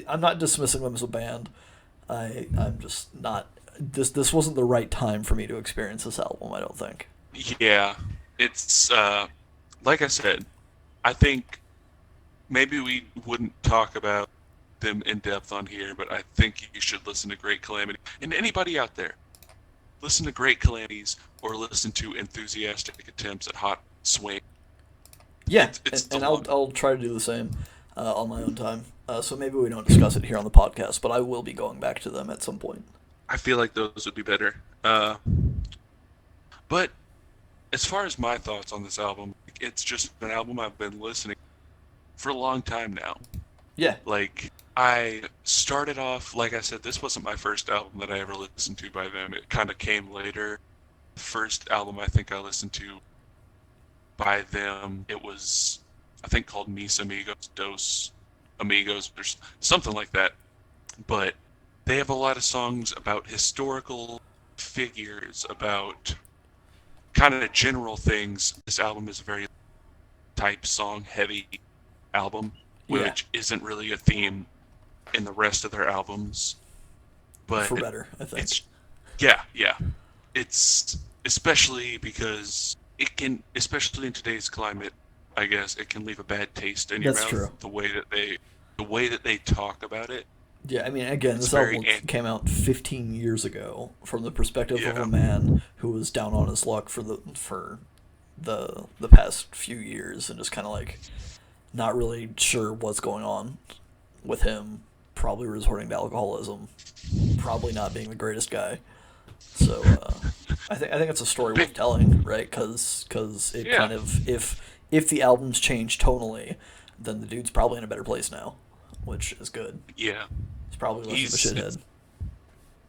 I'm not dismissing them as a band. I'm just not. This wasn't the right time for me to experience this album. I don't think. yeah. It's like I said. I think maybe we wouldn't talk about them in depth on here, but I think you should listen to Great Calamity. And anybody out there, listen to Great Calamities or listen to Enthusiastic Attempts at Hot Swing. Yeah, It's and I'll deluxe. I'll try to do the same on my own time. So maybe we don't discuss it here on the podcast, but I will be going back to them at some point. I feel like those would be better. But as far as my thoughts on this album, it's just an album I've been listening for a long time now. Yeah, Like I started off, like I said, this wasn't my first album that I ever listened to by them. It kind of came later. first album I think I listened to by them. It was, I think, called Mis Amigos, Dos Amigos, or something like that. But they have a lot of songs about historical figures, about kind of general things. This album is a very type song heavy album, Yeah, which isn't really a theme in the rest of their albums. But for better, I think. it's, yeah, yeah. It's especially because it can, especially in today's climate, I guess it can leave a bad taste in your That's mouth. true. The way that they talk about it. Yeah, I mean, again, It's this very, album came out 15 years ago from the perspective of a yeah, man who was down on his luck for the past few years and just kind of like not really sure what's going on with him. Probably resorting to alcoholism. Probably not being the greatest guy. So I think it's a story big, worth telling, right? Because it yeah, kind of if the albums change tonally, then the dude's probably in a better place now, which is good. yeah. He's probably less of a He's shithead.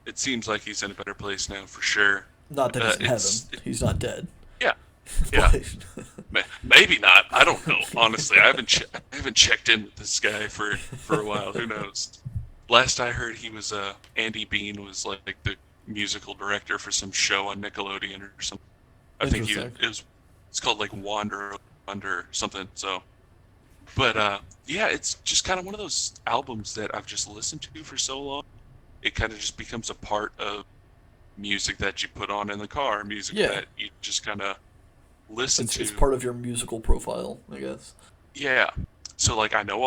it seems like he's in a better place now for sure. Not that he's in heaven. It's He's not dead. yeah, yeah. But Maybe not. I don't know. Honestly, I haven't checked in with this guy for a while. Who knows? Last I heard, he was Andy Bean was like the musical director for some show on Nickelodeon or something. I think interesting. it's called like Wander or something. So, but yeah, it's just kind of one of those albums that I've just listened to for so long. It kind of just becomes a part of music that you put on in the car, music Yeah, that you just kind of listen it's to. part of your musical profile, I guess. Yeah. So like I know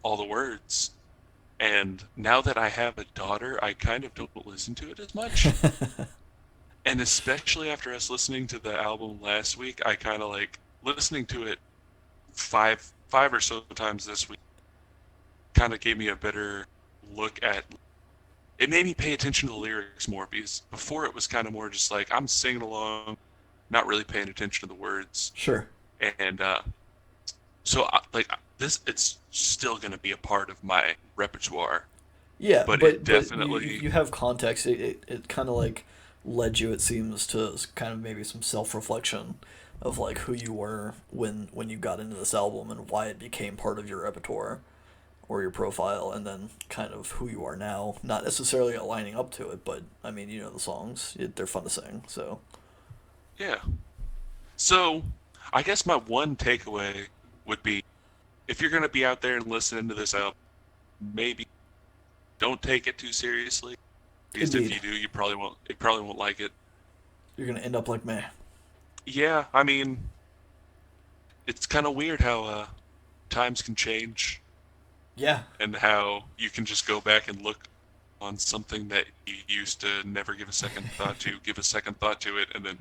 all the words, and now that I have a daughter, I kind of don't listen to it as much. And especially after us listening to the album last week, I kind of like listening to it five or so times this week. Kind of gave me a better look at. It made me pay attention to the lyrics more because before it was kind of more just like I'm singing along, not really paying attention to the words. Sure. And so like this, it's still going to be a part of my repertoire, Yeah, but it but you definitely, you have context. It kind of like led you, it seems, to kind of maybe some self reflection of like who you were when you got into this album and why it became part of your repertoire or your profile, and then kind of who you are now. Not necessarily aligning up to it, but I mean, you know the songs. They're fun to sing. So yeah. So I guess my one takeaway would be if you're going to be out there and listening to this album, maybe don't take it too seriously because if indeed, you do, you probably won't like it. you're gonna end up like me. Yeah, I mean, it's kind of weird how times can change Yeah, and how you can just go back and look on something that you used to never give a second thought to it, and then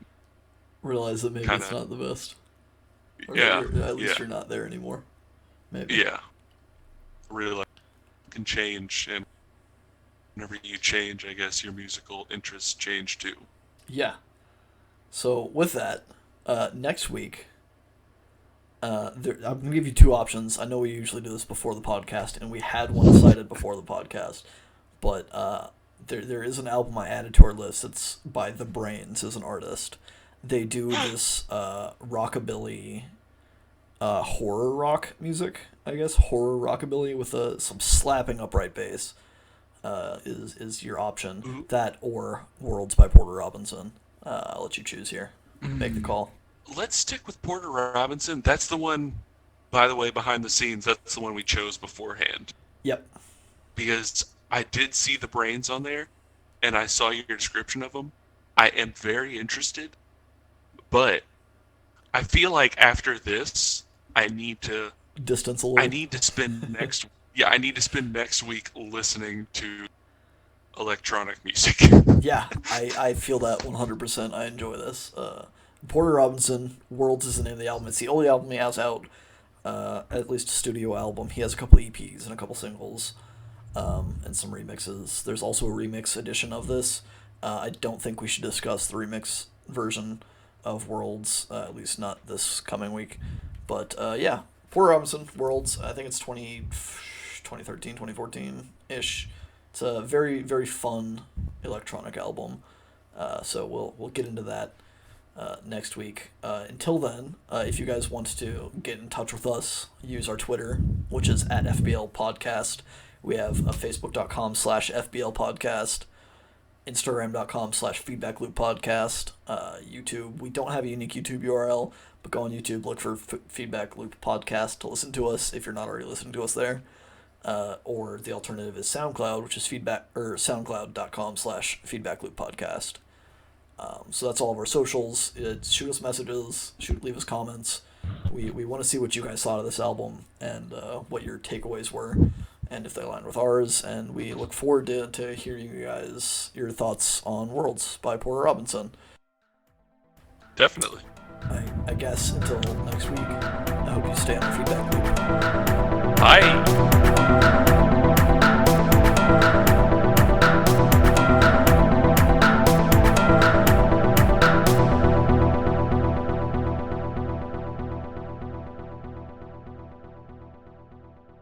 realize that maybe kind it's of, not the best, or that yeah, you're at yeah, least you're not there anymore. Maybe. yeah, really like, can change, and whenever you change, I guess your musical interests change too. Yeah. So with that, next week, I'm gonna give you two options. I know we usually do this before the podcast, and we had one decided before the podcast, but there is an album I added to our list. It's by The Brains as an artist. They do this rockabilly, horror rock music. I guess horror rockabilly with some slapping upright bass. Is your option. Ooh. That or Worlds by Porter Robinson. I'll let you choose here. Make the call. Let's stick with Porter Robinson. That's the one, by the way, behind the scenes. That's the one we chose beforehand Yep. because I did see the brains on there, and I saw your description of them. I am very interested, but I feel like after this, I need to Distance a I little. need to spend next yeah, I need to spend next week listening to electronic music. Yeah, I feel that 100%. I enjoy this. Porter Robinson, Worlds is the name of the album. It's the only album he has out, at least a studio album. He has a couple EPs and a couple singles, and some remixes. There's also a remix edition of this. I don't think we should discuss the remix version of Worlds, at least not this coming week. But yeah, Porter Robinson, Worlds, I think it's 2013, 2014 ish. It's a very, very fun electronic album. So we'll get into that. next week. Until then, if you guys want to get in touch with us, use our Twitter, which is at FBL Podcast. We have a Facebook.com/FBL Podcast, Instagram.com/Feedback Loop Podcast, YouTube. We don't have a unique YouTube URL, but go on YouTube, look for Feedback Loop Podcast to listen to us if you're not already listening to us there. Or the alternative is SoundCloud, which is SoundCloud.com/Feedback Loop Podcast. So that's all of our socials. Shoot us messages, leave us comments. We want to see what you guys thought of this album and what your takeaways were, and if they align with ours. And we look forward to hearing you guys, your thoughts on Worlds by Porter Robinson. Definitely. I guess until next week, I hope you stay on the Feedback Loop. Bye.